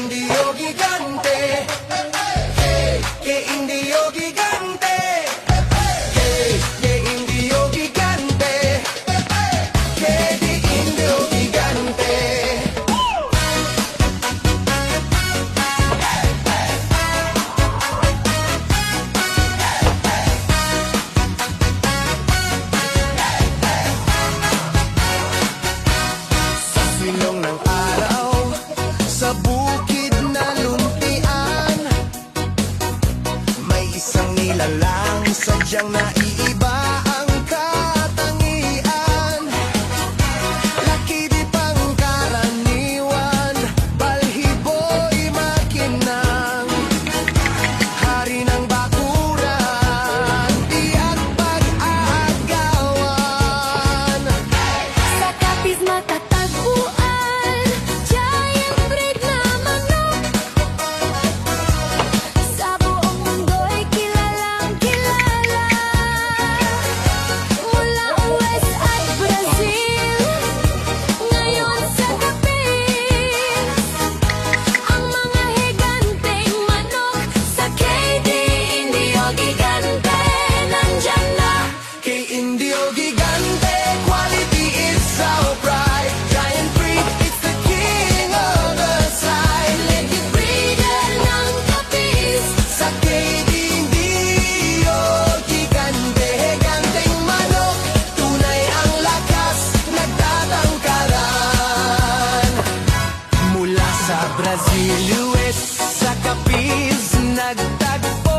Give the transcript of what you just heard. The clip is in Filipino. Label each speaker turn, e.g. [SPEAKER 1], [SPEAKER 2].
[SPEAKER 1] Indio gigante, hey, que Indio gigante, hey, que Indio gigante, que di Indio gigante. Sa silong ng araw, sa bukid na luntian, may isang nilalang sadyang naiiba ang katangian. Laki di pangkaraniwan, balhibo'y makinang, hari ng bakuran, tiyak pag-aagawan.
[SPEAKER 2] Sa kapis matatagpuan, giant breed na manok. Sa buong mundo'y kilalang kilala. Mula US at Brazil, ngayon sa kapis. Ang mga higanteng manok sa KD Indio Gigante, nandyan na.
[SPEAKER 1] Kay Indio gigante, quality is so bright. Giant breed, it's the king of the side.
[SPEAKER 2] Legit breeder ng kapis.
[SPEAKER 1] Sa KD Indio gigante, giganteng manok, tunay ang lakas, nagtatangkaran. Mula sa Brazil, US, sa Capiz, nagtagpo.